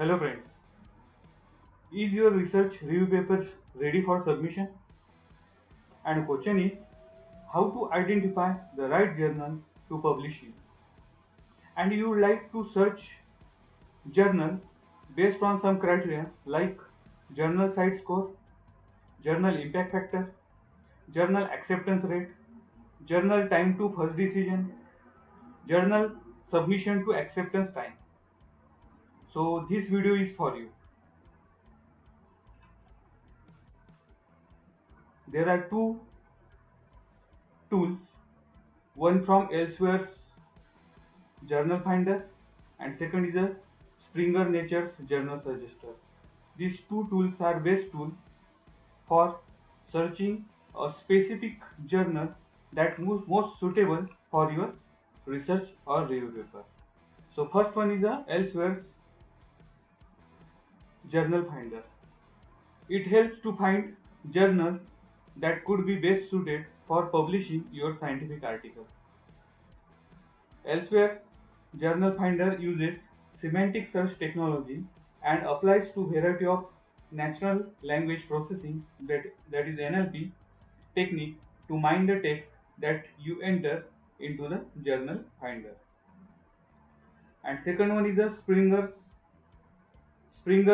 Hello friends, is your research review paper ready for submission? And question is how to identify the right journal to publish in. And you would like to search journal based on some criteria like journal site score, journal impact factor, journal acceptance rate, journal time to first decision, journal submission to acceptance time. So this video is for you. There are two tools, one from Elsewhere's Journal Finder and second is a Springer Nature's Journal Suggester. These two tools are best tool for searching a specific journal that most suitable for your research or review paper. So first one is a Elsewhere's Journal Finder. It helps to find journals that could be best suited for publishing your scientific article. Elsewhere, Journal Finder uses semantic search technology and applies to variety of natural language processing that is NLP technique to mine the text that you enter into the journal finder. And second one is a Springer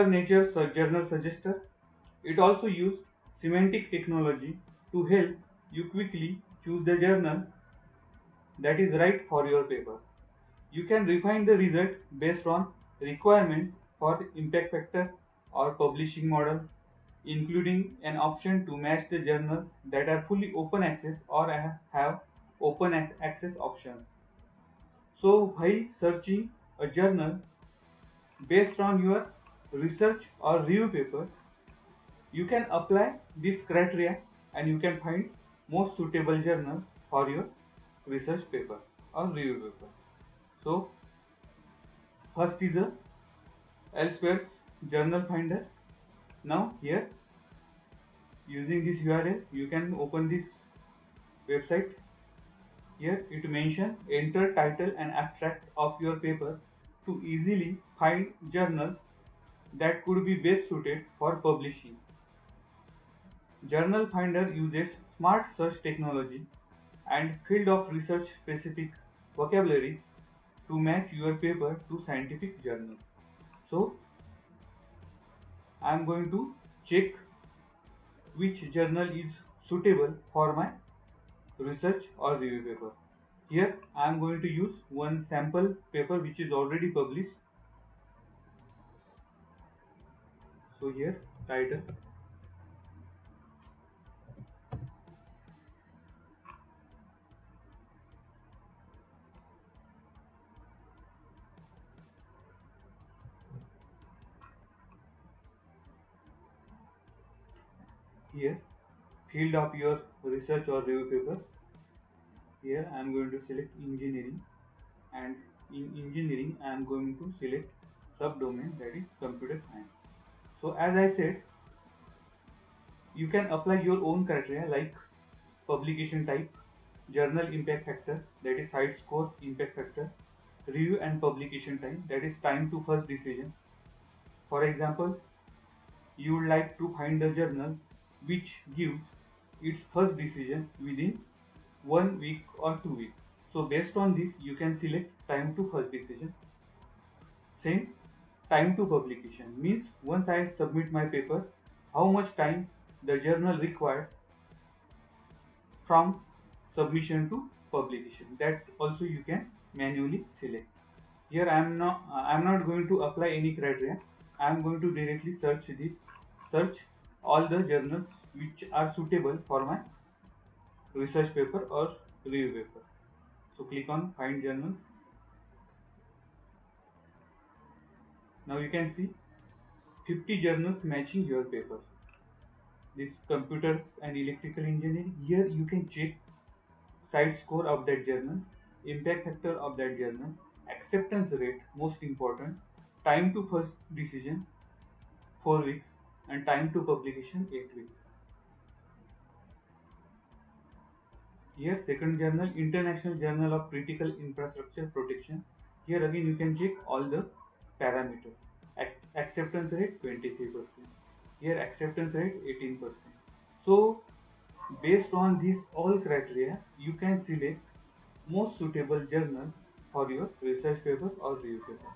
Nature Journal Suggester. It also used semantic technology to help you quickly choose the journal that is right for your paper. You can refine the result based on requirements for impact factor or publishing model, including an option to match the journals that are fully open access or have open access options. So, while searching a journal based on your research or review paper, you can apply this criteria and you can find most suitable journal for your research paper or review paper. So, first is a Elsewhere's Journal Finder. Now here, using this URL, you can open this website. Here it mentions enter title and abstract of your paper to easily find journals that could be best suited for publishing. Journal Finder uses smart search technology and field of research specific vocabularies to match your paper to scientific journals. So I am going to check which journal is suitable for my research or review paper. Here I am going to use one sample paper which is already published. So here title, here field of your research or review paper. Here I am going to select engineering, and in engineering I am going to select subdomain, that is computer science. So as I said, you can apply your own criteria like publication type, journal impact factor, that is site score impact factor, review and publication time, that is time to first decision. For example, you would like to find a journal which gives its first decision within 1 week or 2 weeks. So based on this, you can select time to first decision. Same, time to publication means once I submit my paper, how much time the journal required from submission to publication. That also you can manually select. Here I am not going to apply any criteria. I am going to directly search all the journals which are suitable for my research paper or review paper. So click on find journals. Now you can see 50 journals matching your paper. This computers and electrical engineering. Here you can check site score of that journal, impact factor of that journal, acceptance rate, most important, time to first decision 4 weeks, and time to publication 8 weeks. Here second journal, International Journal of Critical Infrastructure Protection. Here again you can check all the parameters. acceptance rate 23%. Here acceptance rate 18%. So based on these all criteria, you can select most suitable journal for your research paper or review paper.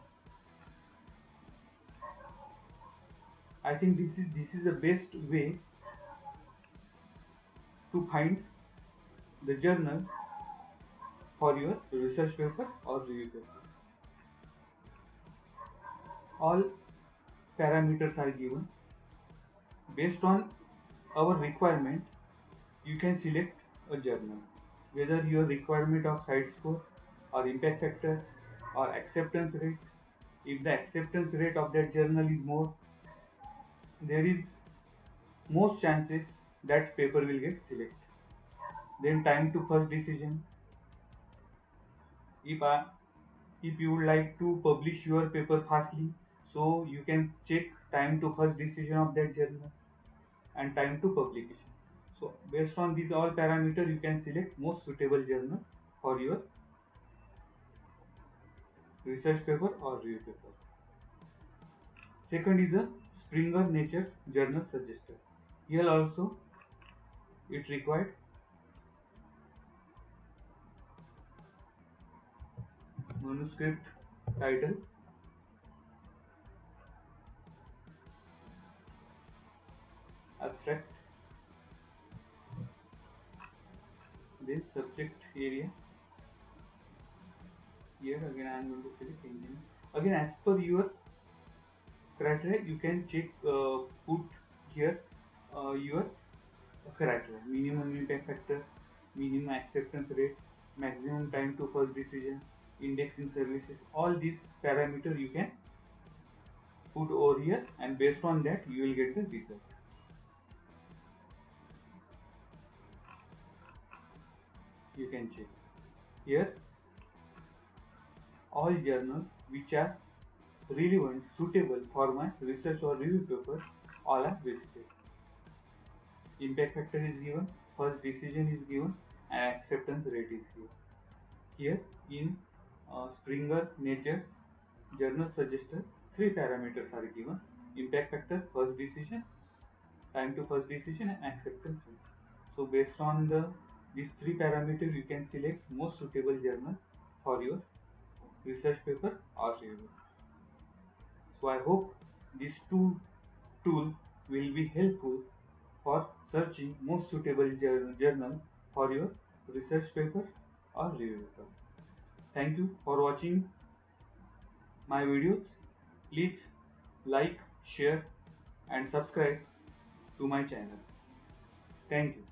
I think this is the best way to find the journal for your research paper or review paper. All parameters are given. Based on our requirement, you can select a journal. Whether your requirement of site score or impact factor or acceptance rate, if the acceptance rate of that journal is more, there is most chances that paper will get selected. Then time to first decision. If if you would like to publish your paper fastly, so you can check time to first decision of that journal and time to publication. So based on these all parameters, you can select most suitable journal for your research paper or review paper. Second is a Springer Nature's Journal Suggestor. Here also it required manuscript title, abstract, then subject area. Here again I am going to select engineering. Again as per your criteria you can check put here your criteria: minimum impact factor, minimum acceptance rate, maximum time to first decision, indexing services. All these parameters you can put over here, and based on that you will get the result. You can check here all journals which are relevant, suitable for my research or review paper, all are listed. Impact factor is given, first decision is given, and acceptance rate is given. Here in Springer Nature's Journal Suggestor, three parameters are given: impact factor, first decision, time to first decision, and acceptance rate. So based on these three parameters, you can select most suitable journal for your research paper or review. So I hope these two tools will be helpful for searching most suitable journal for your research paper or review paper. Thank you for watching my videos. Please like, share and subscribe to my channel. Thank you.